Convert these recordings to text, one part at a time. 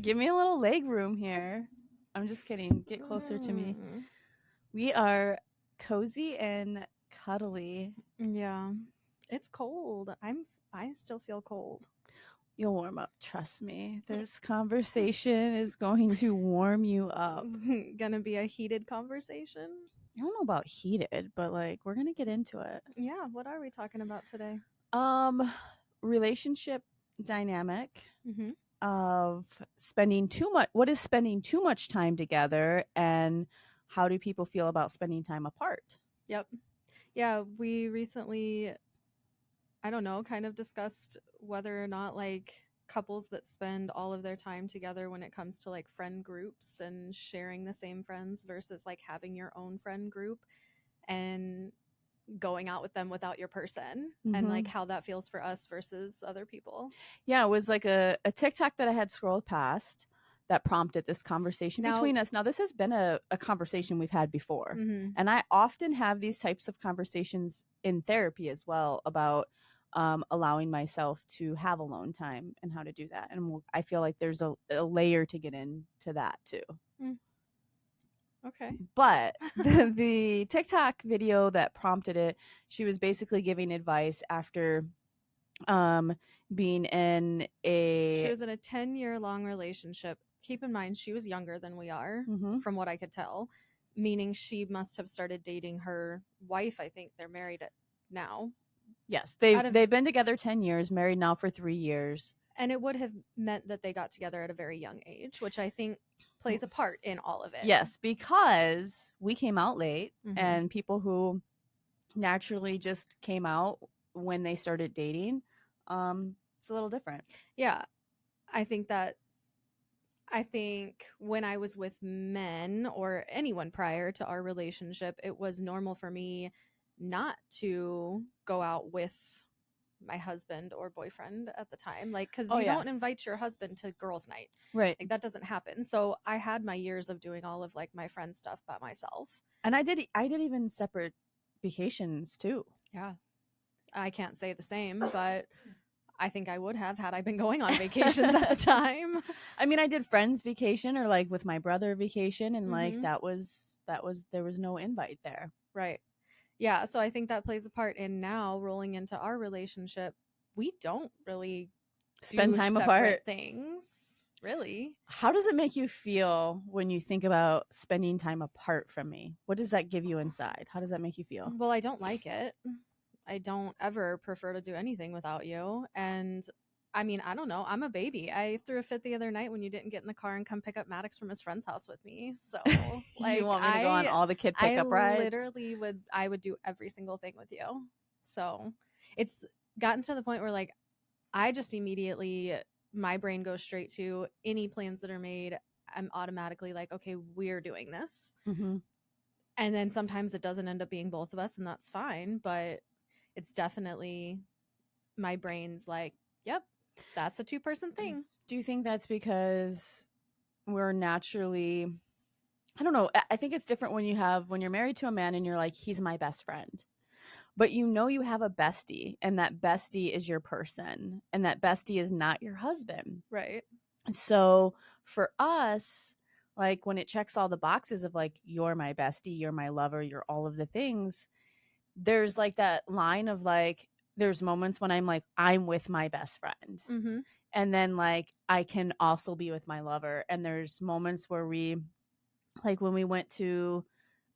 Give me a little leg room here. I'm just kidding. Get closer to me. We are cozy and cuddly. Yeah. It's cold. I still feel cold. You'll warm up. Trust me. This conversation is going to warm you up. It's gonna be a heated conversation. I don't know about heated, but like we're gonna get into it. Yeah, what are we talking about today? Um, relationship dynamic Mm-hmm. of spending too much. What is spending too much time together, and how do people feel about spending time apart? Yep. Yeah, we recently, I don't know, kind of discussed whether or not like couples that spend all of their time together when it comes to like friend groups and sharing the same friends versus like having your own friend group and going out with them without your person and Mm-hmm. like how that feels for us versus other people. Yeah, it was like a TikTok that I had scrolled past that prompted this conversation Now, between us. Now, this has been a conversation we've had before. mhm. And I often have these types of conversations in therapy as well about allowing myself to have alone time and how to do that. And I feel like there's a layer to get into that too. Mm, okay. But the TikTok video that prompted it, she was basically giving advice after um being in She a was in a 10-year long relationship. Keep in mind, she was younger than we are, mm-hmm. from what I could tell, meaning she must have started dating her wife. I think they're married now. Yes, Out of they've been together 10 years, married now for 3 years. And it would have meant that they got together at a very young age, which I think plays a part in all of it. Yes, because we came out late Mm-hmm. and people who naturally just came out when they started dating, it's a little different. Yeah, I think that I think when I was with men or anyone prior to our relationship, it was normal for me not to go out with my husband or boyfriend at the time. Like, because Oh you yeah. don't invite your husband to girls' night. Right. Like, that doesn't happen. So I had my years of doing all of like my friend stuff by myself. And I did even separate vacations too. Yeah. I can't say the same, but I think I would have had I been going on vacations at the time. I mean, I did friends vacation or like with my brother vacation and like Mm-hmm. that was there was no invite there. Right. Yeah, so I think that plays a part in now rolling into our relationship. We don't really Spend do time separate apart. things, really. How does it make you feel when you think about spending time apart from me? What does that give you inside? How does that make you feel? Well, I don't like it. I don't ever prefer to do anything without you. And I mean, I don't know. I'm a baby. I threw a fit the other night when you didn't get in the car and come pick up Maddox from his friend's house with me. So, You like, want me to go on all the kid I pickup rides? literally would do every single thing with you. So, it's gotten to the point where like I just immediately my brain goes straight to any plans that are made. I'm automatically like, okay, we're doing this. Mm-hmm. And then sometimes it doesn't end up being both of us, and that's fine. But it's definitely my brain's like, yep, that's a two-person thing. Do you think that's because we're naturally, I don't know, I think it's different when you're married to a man and you're like, he's my best friend. But you know you have a bestie and that bestie is your person and that bestie is not your husband. Right. So for us, like when it checks all the boxes of like, you're my bestie, you're my lover, you're all of the things, there's like that line of like, there's moments when I'm like, I'm with my best friend. Mm-hmm. And then like, I can also be with my lover. And there's moments where we, like when we went to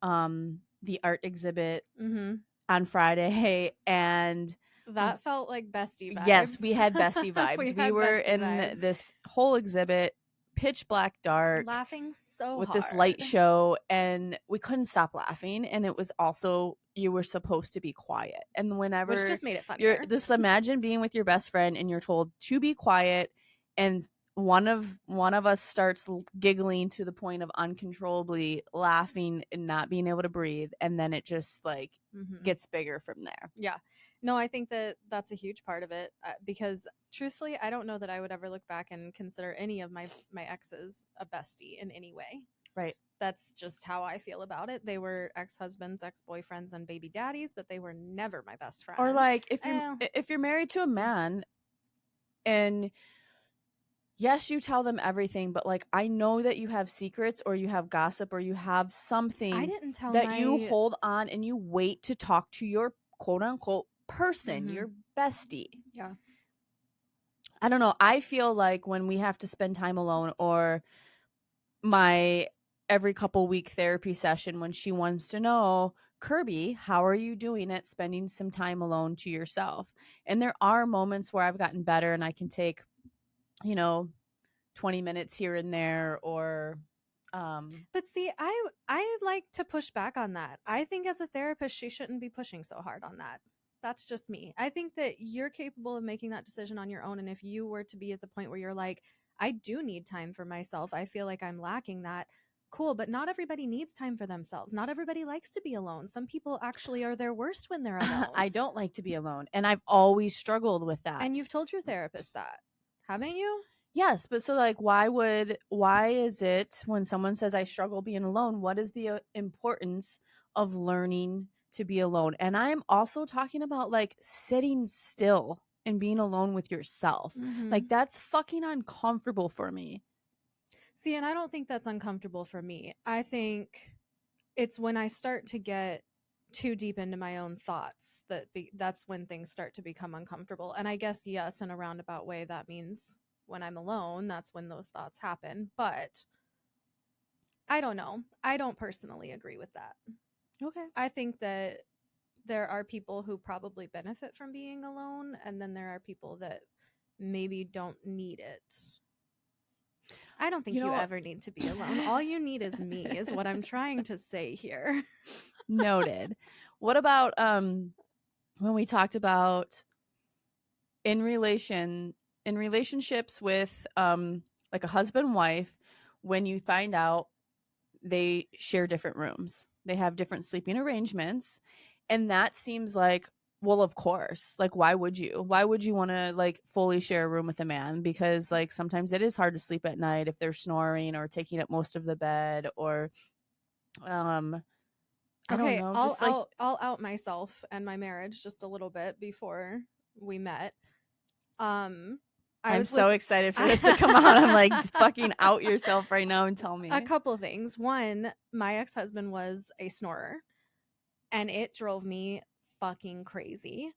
the art exhibit Mm-hmm. on Friday and That felt like bestie yes, vibes. we had bestie We vibes. We had were bestie in vibes. this whole exhibit, pitch black dark, Laughing so with this light hard. show, and we couldn't stop laughing. And it was also, you were supposed to be quiet. And Which whenever just made it you're funnier. just imagine being with your best friend and you're told to be quiet, and one of us starts giggling to the point of uncontrollably laughing and not being able to breathe, and then it just like Mm-hmm. gets bigger from there. Yeah. No, I think that that's a huge part of it because truthfully, I don't know that I would ever look back and consider any of my exes a bestie in any way. Right. That's just how I feel about it. They were ex-husbands, ex-boyfriends, and baby daddies, but they were never my best friend. Or like Eh, if you're married to a man and yes, you tell them everything, but like I know that you have secrets or you have gossip or you have I something didn't tell that you my hold on and you wait to talk to your quote unquote person, Mhm. your bestie. Yeah. I don't know. I feel like when we have to spend time alone, or my every couple week therapy session when she wants to know, Kirby, how are you doing at spending some time alone to yourself? And there are moments where I've gotten better and I can take, you know, 20 minutes here and there, or But see, I like to push back on that. I think as a therapist, she shouldn't be pushing so hard on that. That's just me. I think that you're capable of making that decision on your own. And if you were to be at the point where you're like, I do need time for myself, I feel like I'm lacking that. Cool, but not everybody needs time for themselves. Not everybody likes to be alone. Some people actually are their worst when they're alone. I don't like to be alone. And I've always struggled with that. And you've told your therapist that, haven't you? Yes, but so like why is it when someone says I struggle being alone, what is the importance of learning to be alone? And I'm also talking about like sitting still and being alone with yourself. Mm-hmm. Like that's fucking uncomfortable for me. See, and I don't think that's uncomfortable for me. I think it's when I start to get too deep into my own thoughts that's when things start to become uncomfortable. And I guess yes, in a roundabout way, that means when I'm alone, that's when those thoughts happen. But I don't know. I don't personally agree with that. Okay. I think that there are people who probably benefit from being alone, and then there are people that maybe don't need it. I don't You think you know, ever need to be alone. All you need is me, is what I'm trying to say here. noted. What about when we talked about in relationships with like a husband wife, when you find out they share different rooms, they have different sleeping arrangements, and that seems like, well, of course, like why would you want to like fully share a room with a man? Because like sometimes it is hard to sleep at night if they're snoring or taking up most of the bed, or um I don't Okay, know, I'll just like out I'll out myself and my marriage just a little bit before we met. Um I I'm was with so excited for this to come out. I'm like, fucking out yourself right now and tell a me. couple things. One, my ex-husband was a snorer and it drove me fucking crazy.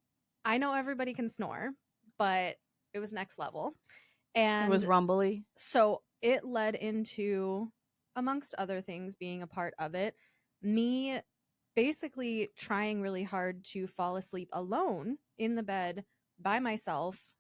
I know everybody can snore, but it was next level. It was And rumbly. so it led into, amongst other things being a part of it, me basically trying really hard to fall asleep alone in the bed by myself,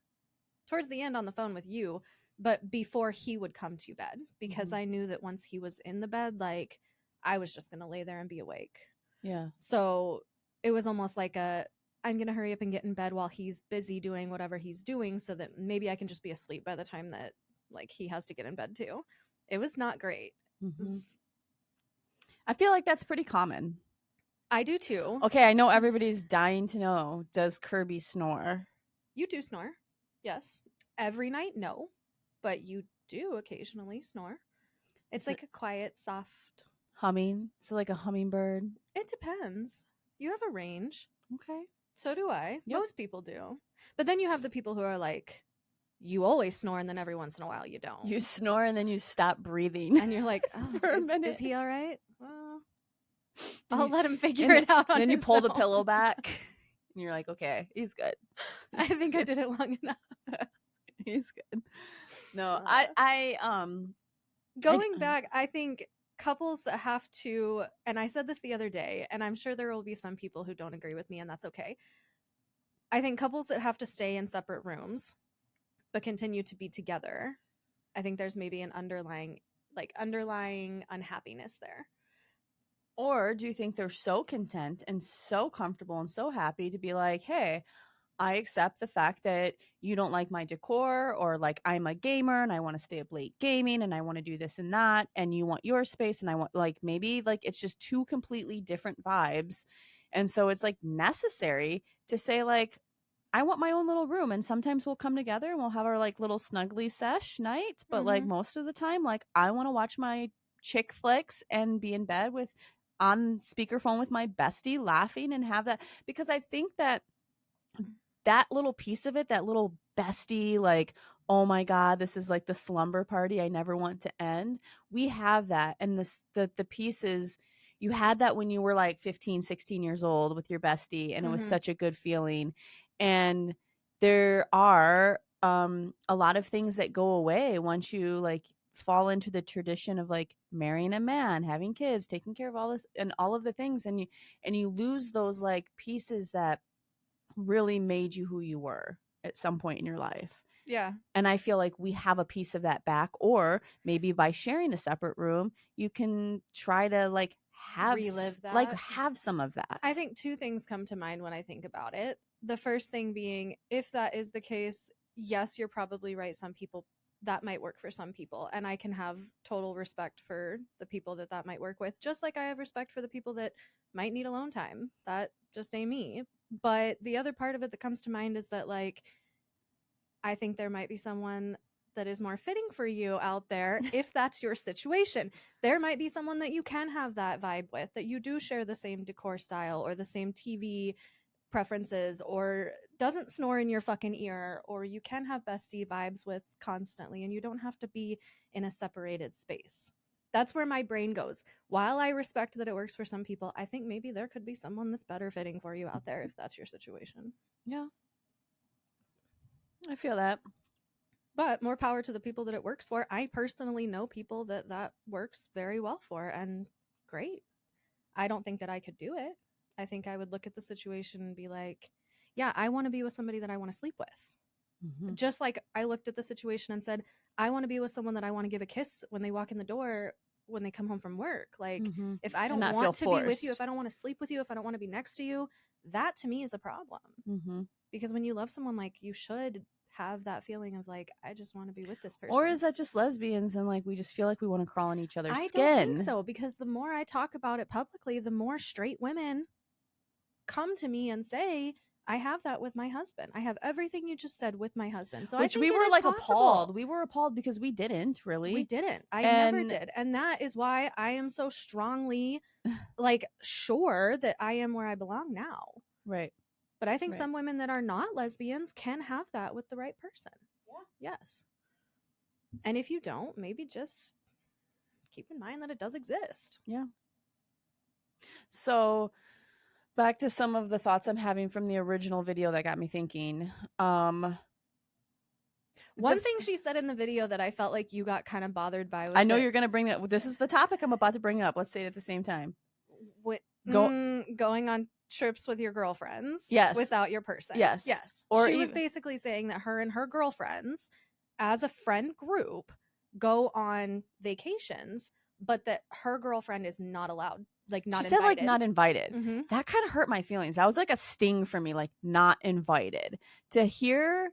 towards the end on the phone with you, but before he would come to bed, because Mhm. I knew that once he was in the bed, like I was just going to lay there and be awake. Yeah. So it was almost like I'm going to hurry up and get in bed while he's busy doing whatever he's doing so that maybe I can just be asleep by the time that like he has to get in bed too. It was not great. Mhm. I feel like that's pretty common. I do too. Okay, I know everybody's dying to know, does Kirby snore? You do snore. Yes. Every night, no. But you do occasionally snore. It's Is it like a quiet, soft. humming? Is it like a hummingbird? It depends. You have a range. Okay. So do I. Yep. Most people do. But then you have the people who are like, you always snore and then every once in a while you don't. You snore and then you stop breathing And you're like, oh, for a is minute. he all right? Well, And I'll you let him figure and it out on then you his pull the own. pillow back and you're like, okay, he's good. I He's think I good. did it long enough. He's good. No, Uh, I Going back, I think couples that have to, and I said this the other day, and I'm sure there will be some people who don't agree with me, and that's okay. I think couples that have to stay in separate rooms but continue to be together, I think there's maybe an underlying unhappiness there. or do you think they're so content and so comfortable and so happy to be like, hey, I accept the fact that you don't like my decor, or like I'm a gamer and I want to stay up late gaming and I want to do this and that, and you want your space and I want, like, maybe like it's just two completely different vibes. And so it's like necessary to say like, I want my own little room, and sometimes we'll come together and we'll have our like little snuggly sesh night, but like Mm-hmm. most of the time like I want to watch my chick flicks and be in bed with on speakerphone with my bestie laughing and have that, because I think that that little piece of it, that little bestie, like, oh my God, this is like the slumber party I never want to end. We have that. And the piece is, you had that when you were like 15, 16 years old with your bestie, and it was Mhm. such a good feeling. And there are a lot of things that go away once you like fall into the tradition of like marrying a man, having kids, taking care of all this and all of the things, and you lose those like pieces that really made you who you were at some point in your life. Yeah. And I feel like we have a piece of that back, or maybe by sharing a separate room, you can try to like Relive that. have some of I that. think two things come to mind when I think about it. The first thing being, if that is the case, yes, you're probably right. Some people that might work for some people, and I can have total respect for the people that that might work with, just like I have respect for the people that might need alone time. That just ain't me. But the other part of it that comes to mind is that, like, I think there might be someone that is more fitting for you out there if that's your situation. There might be someone that you can have that vibe with, that you do share the same decor style or the same TV preferences, or doesn't snore in your fucking ear, or you can have bestie vibes with constantly, and you don't have to be in a separated space. That's where my brain goes. While I respect that it works for some people, I think maybe there could be someone that's better fitting for you out there if that's your situation. Yeah, I feel that. But more power to the people that it works for. I personally know people that that works very well for, and great. I don't think that I could do it. I think I would look at the situation and be like, yeah, I want to be with somebody that I want to sleep with. Mm-hmm. Just like I looked at the situation and said, I want to be with someone that I want to give a kiss when they walk in the door when they come home from work. Like, Mm-hmm. if I And don't not feel want to be with you, if forced. I don't want to sleep with you, if I don't want to be next to you, that to me is a problem. Mm-hmm. Because when you love someone, like, you should have that feeling of like, I just want to be with this Or person. is that just lesbians and like we just feel like we want to crawl on each other's I don't think skin? so, because the more I talk about it publicly, the more straight women come to me and say, I have that with my husband. I have everything you just said with my husband. So I Which we think it were is like appalled. possible. We were appalled because we didn't We really. didn't. I never And did. And that is why I am so strongly, like, sure that I am where I belong now. right. But I think Right. some women that are not lesbians can have that with the right person. Yeah. Yes. And if you don't, maybe just keep in mind that it does exist. Yeah. So back to some of the thoughts I'm having from the original video that got me thinking. One thing she said in the video that I felt like you got kind of bothered by I was know that you're going to bring that. This is the topic I'm about to bring up. Let's say it at the same time. wi- Go. going on trips with your girlfriends Yes. without your person. Yes. Yes. Or She was even. basically saying that her and her girlfriends, as a friend group, go on vacations, but that her girlfriend is not allowed, like, She not said like invited. not invited. Mm-hmm. That kind of hurt my feelings. That was like a sting for me, like not invited. To hear,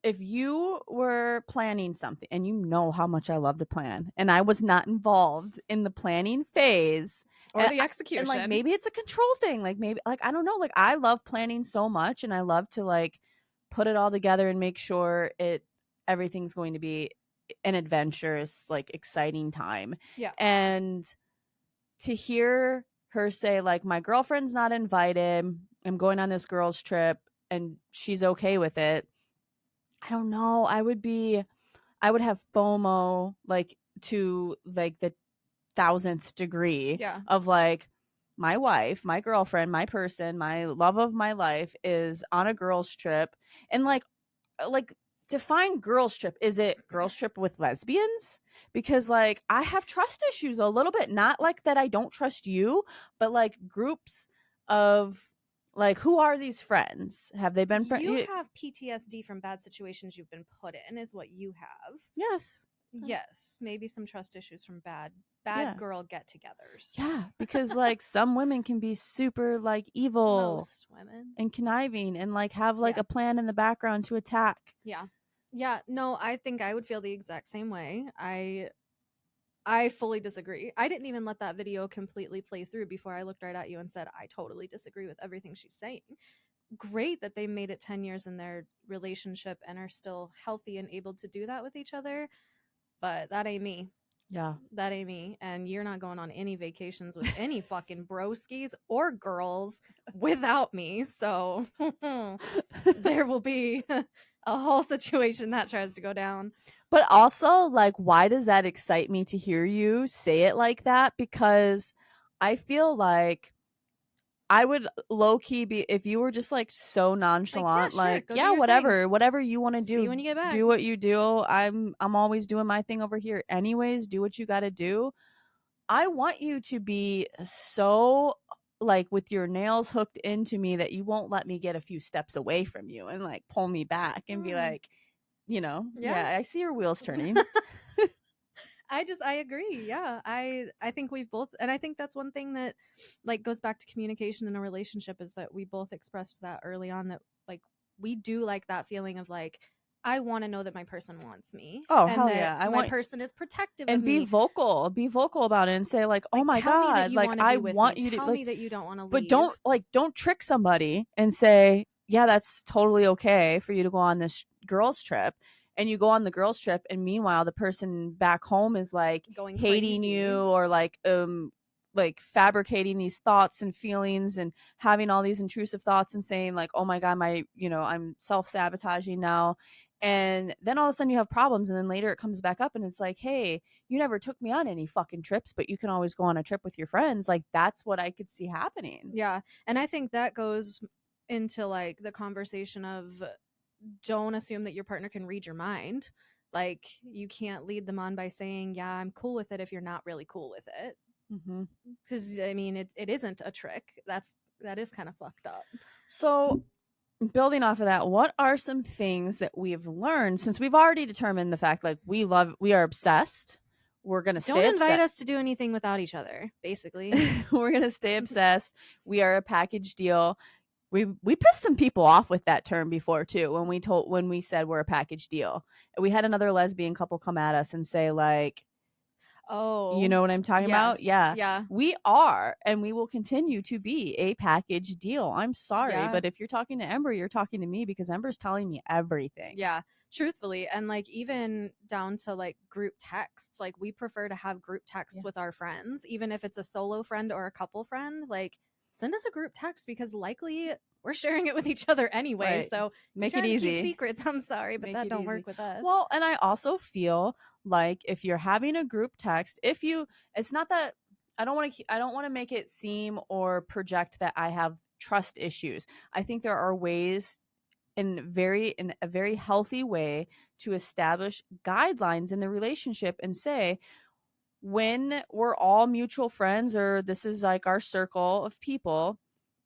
if you were planning something and you know how much I love to plan and I was not involved in the planning phase, Or and the and like execution. maybe it's a control thing, like maybe like I don't know, like I love planning so much and I love to like put it all together and make sure everything's going to be an adventurous, like exciting time. Yeah. And to hear her say like my girlfriend's not invited, I'm going on this girls trip and she's okay with it. I don't know. I would have FOMO like to like the thousandth degree Yeah. of like my wife, my girlfriend, my person, my love of my life is on a girls trip. And like define girls trip. Is it girls trip with lesbians? Because like I have trust issues a little bit, not like that I don't trust you, but like groups of like who are these friends? Have they been You friends? have PTSD from bad situations you've been put in, is what you have. Yes. Yes, maybe some trust issues from bad Yeah. girl get-togethers. Yeah, because like some women can be super like evil Most women. and conniving and like have like Yeah. a plan in the background to attack. Yeah. Yeah, no, I think I would feel the exact same way. I fully disagree. I didn't even let that video completely play through before I looked right at you and said I totally disagree with everything she's saying. Great that they made it 10 years in their relationship and are still healthy and able to do that with each other, but that ain't me. Yeah. That ain't me. And you're not going on any vacations with any fucking broskies or girls without me. So there will be a whole situation that tries to go down. But also, like, why does that excite me to hear you say it like that? Because I feel like I would low key be, if you were just like so Like, yeah, nonchalant, sure, like, go do yeah, your thing. whatever you want to See you do, when you get back. do what you do. I'm always doing my thing over here anyways. Do what you got to do. I want you to be so like with your nails hooked into me that you won't let me get a few steps away from you and like pull me back and be Mm, like, you know, yeah. yeah, I see your wheels turning. I agree. Yeah. I think we've both, and I think that's one thing that like goes back to communication in a relationship, is that we both expressed that early on, that like we do like that feeling of like, I want to know that my person wants me Oh, and hell that yeah. I my want, person is protective of and me. be vocal about it and say like, "Oh Like, my tell me that god, you like want to I be with me. want you to Tell like," me that you don't want to but leave. don't trick somebody and say, "Yeah, that's totally okay for you to go on this girls trip." And you go on the girls trip and meanwhile the person back home is like Going hating you crazy. or like fabricating these thoughts and feelings and having all these intrusive thoughts and saying like, "Oh my god, my, I'm self-sabotaging now." And then all of a sudden you have problems and then later it comes back up and it's like, "Hey, you never took me on any fucking trips, but you can always go on a trip with your friends." Like that's what I could see happening. Yeah. And I think that goes into like the conversation of, don't assume that your partner can read your mind. Like, you can't lead them on by saying, yeah, I'm cool with it, if you're not really cool with it. Mm-hmm. Because I mean, it isn't a trick. That is kind of fucked up. So, building off of that, what are some things that we've learned since we've already determined the fact like we are obsessed? We're going to Don't stay invite obsessed. us to do anything without each other, basically. We're going to stay obsessed. We are a package deal. We pissed some people off with that term before too when we said we're a package deal. We had another lesbian couple come at us and say like, you Oh, know what I'm talking about? yes. Yeah. Yeah. We are, and we will continue to be a package deal. I'm sorry, Yeah. but if you're talking to Ember, you're talking to me because Ember's telling me everything. Yeah, truthfully. And like, even down to like group texts, like we prefer to have group texts Yeah. with our friends, even if it's a solo friend or a couple friend. Like, send us a group text, because likely we're sharing it with each other anyway. Right. So you Make it trying to keep easy. secrets, I'm sorry, but Make that it don't easy. work with us. Well, and I also feel like if you're having a group text, it's not that I don't want to make it seem or project that I have trust issues. I think there are ways in a very healthy way to establish guidelines in the relationship and say when we're all mutual friends or this is like our circle of people,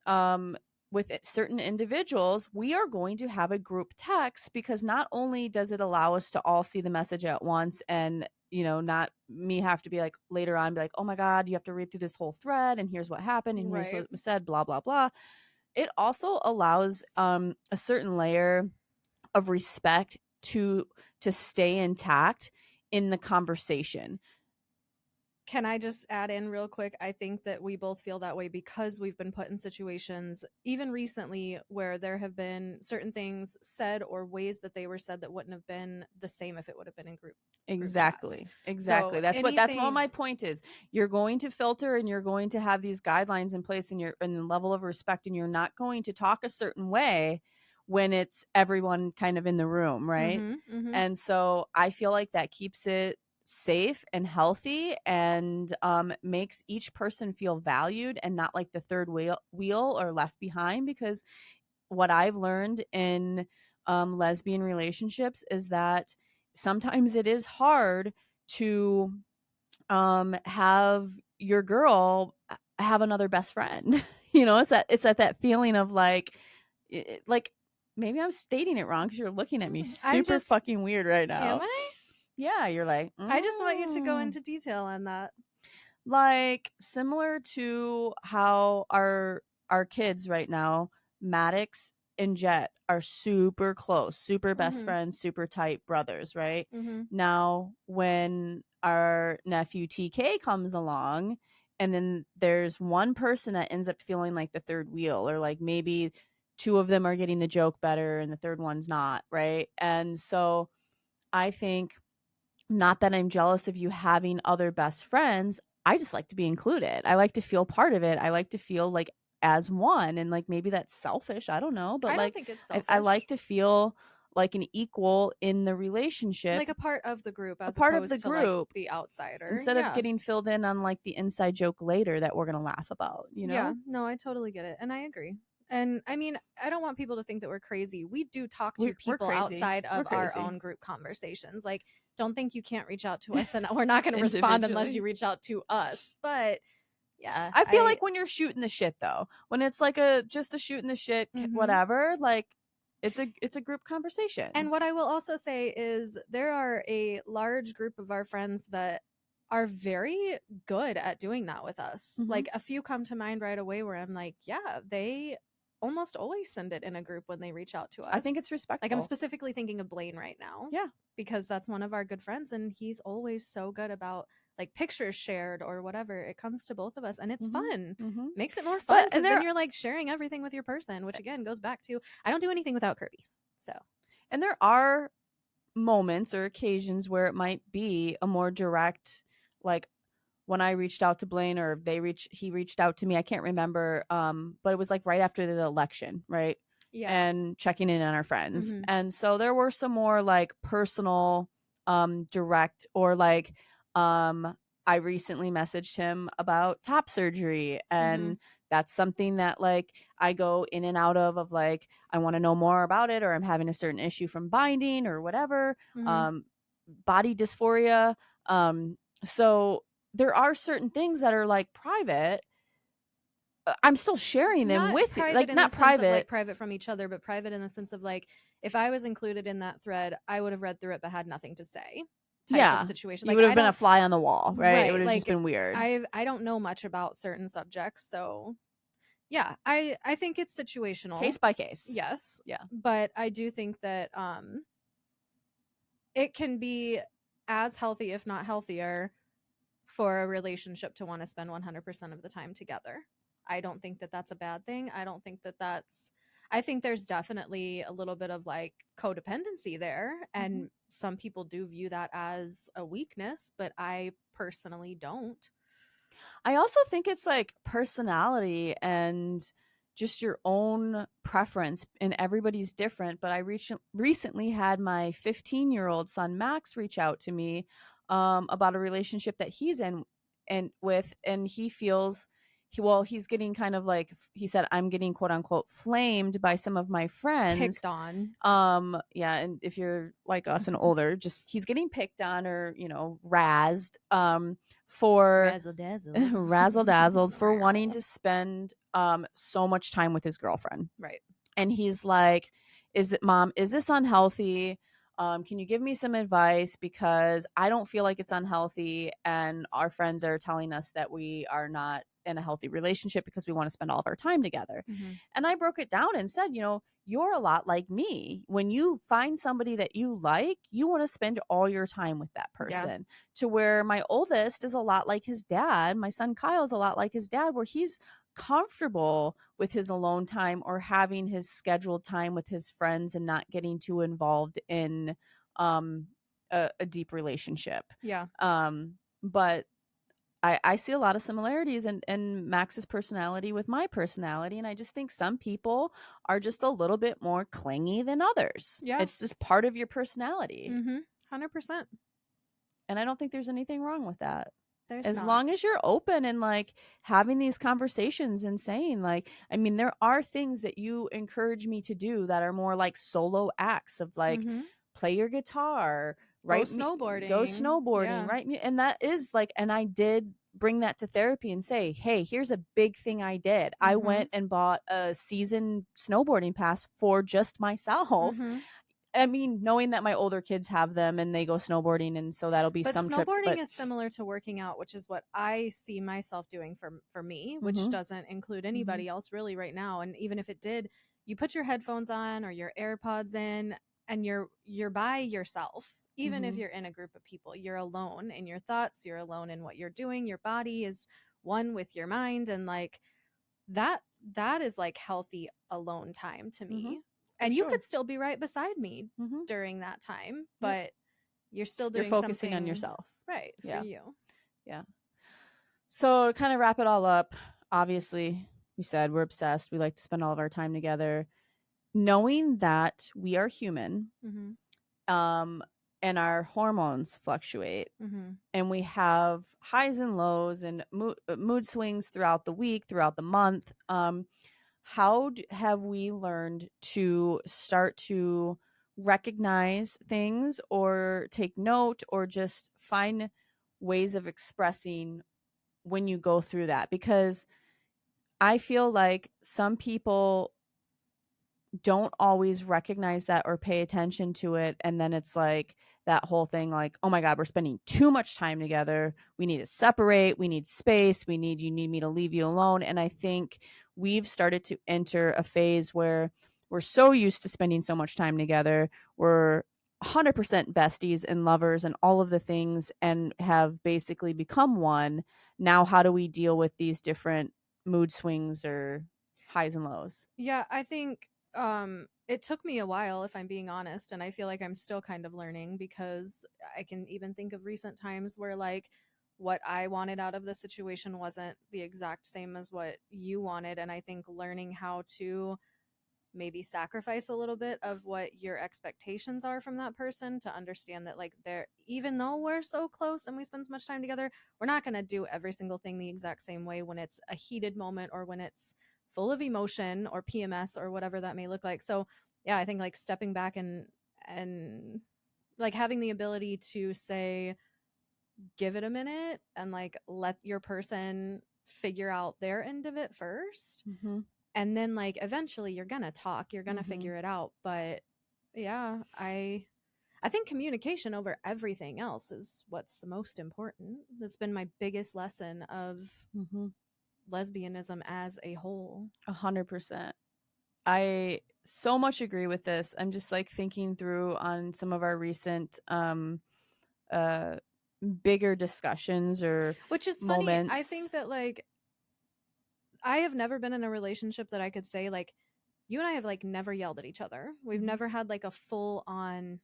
um with certain individuals, we are going to have a group text because not only does it allow us to all see the message at once and not me have to be like later on be like, oh my god, you have to read through this whole thread and here's what happened and here's Right. what was said, blah blah blah. It also allows a certain layer of respect to stay intact in the conversation. Can I just add in real quick? I think that we both feel that way because we've been put in situations, even recently, where there have been certain things said or ways that they were said that wouldn't have been the same if it would have been in group chats. Exactly. So That's what anything, my point is. You're going to filter and you're going to have these guidelines in place and the level of respect, and you're not going to talk a certain way when it's everyone kind of in the room, right? mm-hmm, mm-hmm, And so I feel like that keeps it safe and healthy and makes each person feel valued and not like the third wheel or left behind. Because what I've learned in lesbian relationships is that sometimes it is hard to have your girl have another best friend. It's at that feeling of like maybe I'm stating it wrong because you're looking at me I'm super just, fucking weird right am now. I? Yeah, you're like, I just want you to go into detail on that. like similar to how our kids right now, Maddox and Jet are super close, super best Mm-hmm, friends, super tight brothers, right? mm-hmm, Now, when our nephew TK comes along, and then there's one person that ends up feeling like the third wheel, or like maybe two of them are getting the joke better and the third one's not, right? And so I think Not that I'm jealous of you having other best friends. I just like to be included. I like to feel part of it. I like to feel like as one. And like maybe that's selfish. I don't know. But I don't like think it's I like selfish. to feel like an equal in the relationship, Like a part of the group a as part of the opposed to like group, the outsider. instead of Yeah. getting filled in on like the inside joke later that we're going to laugh about, you Yeah, know? no, I totally get it. And I agree. And I mean, I don't want people to think that we're crazy. We do talk to We're people crazy. outside We're of our crazy. own group conversations. Like, don't think you can't reach out to us and we're not going to respond unless you Individually. reach out to us. But yeah, I feel I like when you're shooting the shit though, when it's like a just a shooting the shit mhm. whatever, like it's a group And conversation. what I will also say is there are a large group of our friends that are very good at doing that with us. Mhm. Like a few come to mind right away where I'm like, yeah, they almost always send it in a group when they reach out to I think us. it's Like I'm respectful. specifically thinking of Blaine right now Yeah. because that's one of our good friends and he's always so good about like pictures shared or whatever. It comes to both of us and it's Mhm. fun. Mhm. Makes it more fun But and because then there you're like sharing everything with your person, which again goes back to I don't do anything without Kirby. So and there are moments or occasions where it might be a more direct, like when I reached out to Blaine or he reached out to me. I can't remember, but it was like right after the election, right? yeah. And checking in on our friends. Mhm. And so there were some more like personal, direct, or like um I recently messaged him about top surgery, Mhm. and that's something that like I go in and out of like I want to know more about it, or I'm having a certain issue from binding or whatever, Mhm. um body dysphoria. So there are certain things that are like private. I'm still sharing them Not with you, private like in the not sense of like private. private from each other, but private in the sense of like if I was included in that thread, I would have read through it but had nothing to say type of Yeah, situation. you Like would have I been a don't fly on the wall, right? It would right, have just like been weird. I don't know much about certain subjects, so yeah, I think it's situational. Case by case. Yes, Yeah. but I do think that it can be as healthy if not healthier for a relationship to want to spend 100% of the time together. I don't think that that's a bad thing. I don't think that that's I think there's definitely a little bit of like codependency there Mhm. and some people do view that as a weakness, but I personally don't. I also think it's like personality and just your own preference, and everybody's different. But recently had my 15-year-old son Max reach out to me about a relationship that he's in and with, and he feels he's getting kind of like he said, I'm getting quote unquote flamed by some of my friends. Picked on. Yeah, and if you're like us and older, just he's getting picked on or razzed for Razzle dazzled. razzle dazzled for wanting to spend so much time with his girlfriend. Right. And he's like, Mom, is this unhealthy? Can you give me some advice, because I don't feel like it's unhealthy, and our friends are telling us that we are not in a healthy relationship because we want to spend all of our time together. Mm-hmm. And I broke it down and said, you're a lot like me. When you find somebody that you like, you want to spend all your time with that Yeah. person. To where my oldest is a lot like his dad. My son Kyle is a lot like his dad, where he's comfortable with his alone time or having his scheduled time with his friends and not getting too involved in um a deep relationship. Yeah. But I see a lot of similarities in Max's personality with my personality. And I just think some people are just a little bit more clingy than others. Yeah. It's just part of your personality. Mm-hmm. 100%. And I don't think there's anything wrong with that. There's As not. long as you're open and like having these conversations and saying like, I mean, there are things that you encourage me to do that are more like solo acts of like Mm-hmm. play your guitar, Go go snowboarding. snowboarding, Yeah. write me. And that is like, and I did bring that to therapy and say, hey, here's a big thing I did. I Mm-hmm. went and bought a season snowboarding pass for just myself. Mm-hmm. I mean, knowing that my older kids have them and they go snowboarding, and so that'll be But some trips, snowboarding but is similar to working out, which is what I see myself doing for me, which mm-hmm, doesn't include mm-hmm, anybody else really right now. And even if it did, you put your headphones on or your AirPods in and you're by yourself. Even if mm-hmm, you're in a group of people, you're alone in your thoughts, you're alone in what you're doing. Your body is one with your mind and like that that is like healthy alone time to mm-hmm, me. for And you sure. could still be right beside me Mm-hmm. during that time, Yep. but You're still You're doing focusing on something yourself. right for Yeah. you. Yeah. So to kind of wrap it all up, obviously, we said we're obsessed. We like to spend all of our time together. Knowing that we are human, Mhm. um, and our hormones fluctuate, Mhm. and we have highs and lows and mood swings throughout the week, throughout the month. Have we learned to start to recognize things or take note or just find ways of expressing when you go through that? Because I feel like some people don't always recognize that or pay attention to it, and then it's like that whole thing like, oh my god, we're spending too much time together, we need to separate, we need space, you need me to leave you alone. And I think we've started to enter a phase where we're so used to spending so much time together, we're 100% besties and lovers and all of the things, and have basically become one. Now how do we deal with these different mood swings or highs and lows? Yeah, I think it took me a while, if I'm being honest, and I feel like I'm still kind of learning, because I can even think of recent times where like what I wanted out of the situation wasn't the exact same as what you wanted, and I think learning how to maybe sacrifice a little bit of what your expectations are from that person, to understand that like they're, even though we're so close and we spend so much time together, we're not going to do every single thing the exact same way when it's a heated moment or when it's full of emotion or PMS or whatever that may look like. So yeah, I think like stepping back and like having the ability to say, give it a minute and like let your person figure out their end of it first, Mm-hmm. and then like eventually you're gonna talk, you're gonna Mm-hmm. figure it out. But yeah, I think communication over everything else is what's the most important. That's been my biggest lesson of Mm-hmm. lesbianism as a whole. 100%. I so much agree with this. I'm just like thinking through on some of our recent uh bigger discussions or Which is funny, I moments. think that like I have never been in a relationship that I could say like you and I have like never yelled at each other. We've Mhm. never had like a full on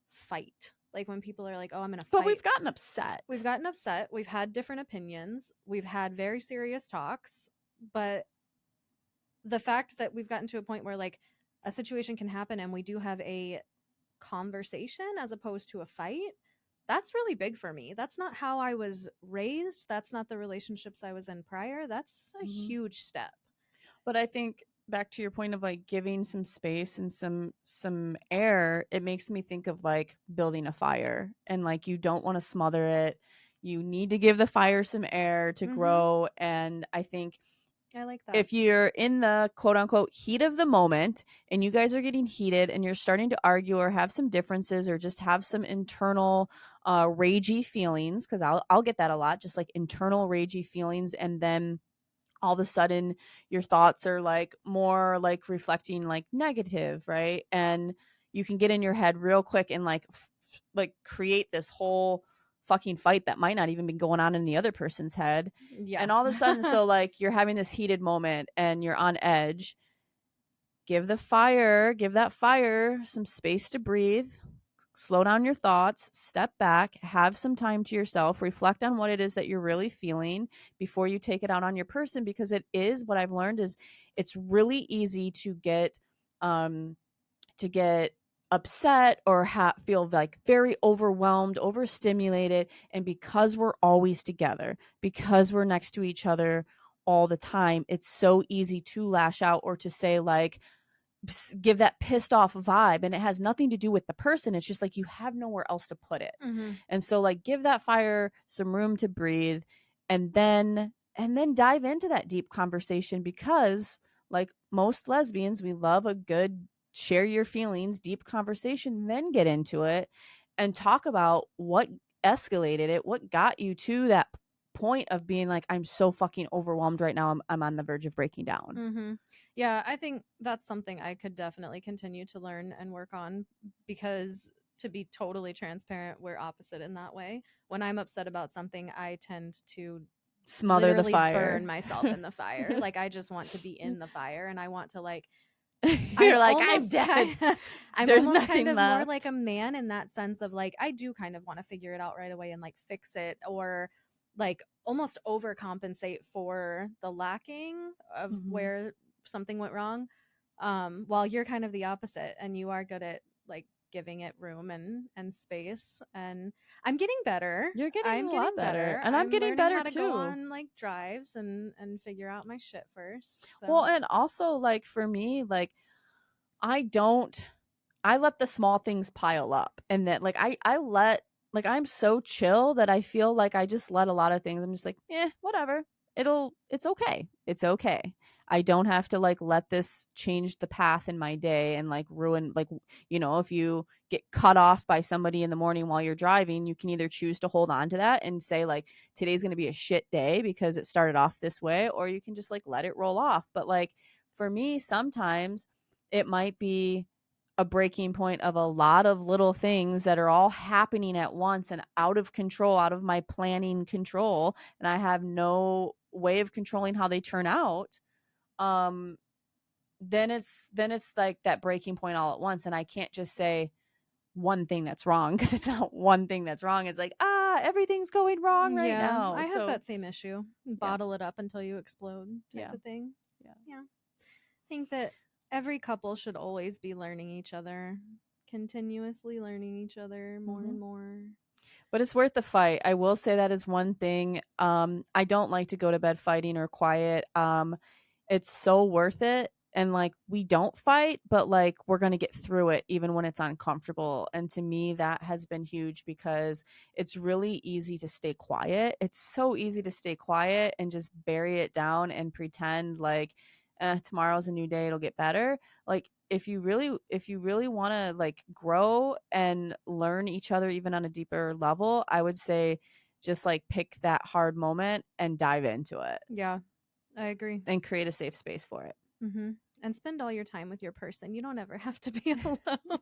fight. Like when people are like, "Oh, I'm in a But we've fight." gotten We've upset. gotten upset, we've had different opinions, we've had very serious talks, but the fact that we've gotten to a point where like a situation can happen and we do have a conversation as opposed to a fight, that's really big for me. That's not how I was raised. That's not the relationships I was in prior. That's a Mhm. huge step. But I think back to your point of like giving some space and some air, it makes me think of like building a fire, and like you don't want to smother it. You need to give the fire some air to Mm-hmm. grow. And I think I like that. if you're in the quote unquote heat of the moment and you guys are getting heated and you're starting to argue or have some differences or just have some internal ragey feelings, because I'll get that a lot, just like internal ragey feelings, and then all of a sudden your thoughts are like more like reflecting like negative, right? And you can get in your head real quick and like like create this whole fucking fight that might not even be going on in the other person's head. Yeah. And all of a sudden, so like you're having this heated moment and you're on edge. Give that fire some space to breathe, slow down your thoughts, step back, have some time to yourself, reflect on what it is that you're really feeling before you take it out on your person. Because it is, what I've learned is, it's really easy um to get upset or feel like very overwhelmed, overstimulated. And because we're always together, because we're next to each other all the time, it's so easy to lash out or to say like, give that pissed off vibe, and it has nothing to do with the person. It's just like you have nowhere else to put it. Mm-hmm. And so like give that fire some room to breathe, and then dive into that deep conversation. Because like most lesbians, we love a good share your feelings deep conversation, then get into it and talk about what escalated it, what got you to that point of being like, I'm so fucking overwhelmed right now, I'm on the verge of breaking down. Mm-hmm. Yeah, I think that's something I could definitely continue to learn and work on, because to be totally transparent, we're opposite in that way. When I'm upset about something, I tend to Smother the literally fire. burn myself in the fire. Like I just want to be in the fire and I want to like You're like, I'm dead. I'm There's almost kind nothing of more like left. a man in that sense of like I do kind of want to figure it out right away and like fix it or like almost overcompensate for the lacking of Mm-hmm. where something went wrong. While you're kind of the opposite and you are good at like giving it room and space, and I'm getting better. You're getting I'm a lot getting better, better. and I'm I'm getting learning better how to go too. on like drives and figure out my shit first. Well, So, and also like for me, like I don't I let the small things pile up, and that like I let like I'm so chill that I feel like I just let a lot of things. I'm just like, whatever. It's okay. It's okay. I don't have to like let this change the path in my day and like ruin like if you get cut off by somebody in the morning while you're driving, you can either choose to hold on to that and say like today's going to be a shit day because it started off this way, or you can just like let it roll off. But like for me, sometimes it might be a breaking point of a lot of little things that are all happening at once and out of control, out of my planning control, and I have no way of controlling how they turn out. um then it's like that breaking point all at once, and I can't just say one thing that's wrong because it's not one thing that's wrong. It's like, everything's going wrong right yeah, now. I have So that same issue. yeah. Bottle it up until you explode type Yeah. of thing. Yeah. Yeah. I think that every couple should always be learning each other, continuously learning each other more Hmm. and more. But it's worth the fight. I will say that is one thing. I don't like to go to bed fighting or quiet. It's so worth it. And like we don't fight, but like we're gonna get through it even when it's uncomfortable. And to me, that has been huge because it's really easy to stay quiet. It's so easy to stay quiet and just bury it down and pretend like tomorrow's a new day, it'll get better. Like if you really want to like grow and learn each other even on a deeper level, I would say just like pick that hard moment and dive into it Yeah, I agree. and create a safe space for it. Mm-hmm. And spend all your time with your person. You don't ever have to be alone.